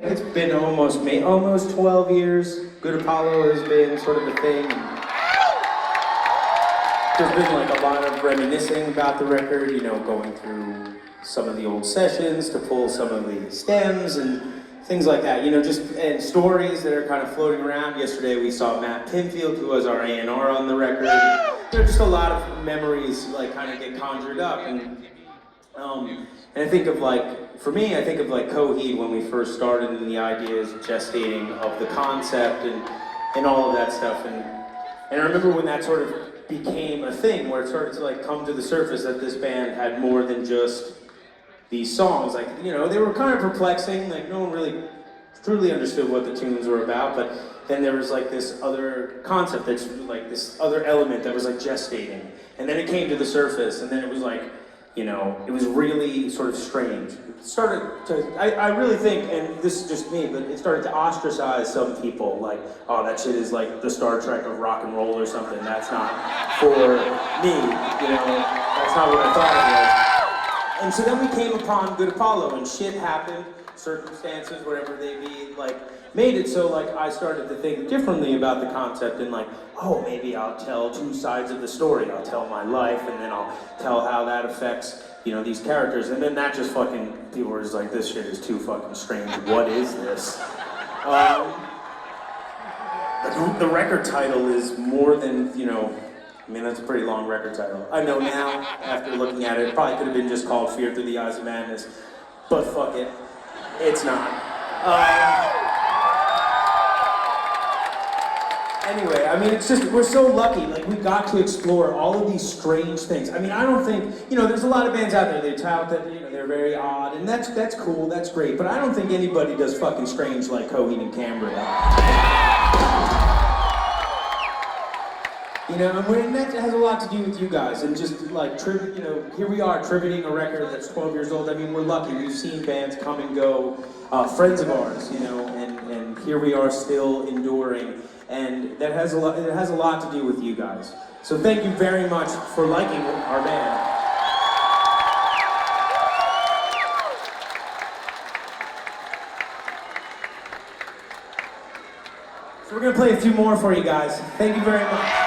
It's been almost 12 years. Good Apollo has been sort of a thing. There's been like a lot of reminiscing about the record, you know, going through some of the old sessions to pull some of the stems and things like that, you know, and stories that are kind of floating around. Yesterday we saw Matt Pinfield, who was our A&R on the record. There are just a lot of memories like kind of get conjured up, and I think of like, for me, I think of like Coheed when we first started and the ideas gestating of the concept and all of that stuff, and I remember when that sort of became a thing where it started to like come to the surface that this band had more than just these songs. Like, you know, they were kind of perplexing, like no one really truly understood what the tunes were about, but then there was like this other concept that's like this other element that was like gestating, and then it came to the surface, and then it was like, you know, it was really sort of strange. It started to, I really think, and this is just me, but it started to ostracize some people, like, oh, that shit is like the Star Trek of rock and roll or something. That's not for me, you know, that's not what I thought it was. And so then we came upon Good Apollo, and shit happened, circumstances, whatever they be, like, made it so like I started to think differently about the concept, and like, oh, maybe I'll tell two sides of the story. I'll tell my life, and then I'll tell how that affects, you know, these characters. And then that just fucking, people were just like, this shit is too fucking strange. What is this? The record title is more than, you know, I mean, that's a pretty long record title. I know now, after looking at it, it probably could have been just called Fear Through the Eyes of Madness, but fuck it, it's not. Anyway, I mean, it's just, we're so lucky, like, we got to explore all of these strange things. I mean, I don't think, you know, there's a lot of bands out there, they tout that, you know, they're very odd, and that's cool, that's great, but I don't think anybody does fucking strange like Coheed Cambria. You know, and that has a lot to do with you guys, and just like, you know, here we are tributing a record that's 12 years old. I mean, we're lucky, we've seen bands come and go, friends of ours, you know, and here we are still enduring. And that has a lot to do with you guys. So thank you very much for liking our band. So we're gonna play a few more for you guys. Thank you very much.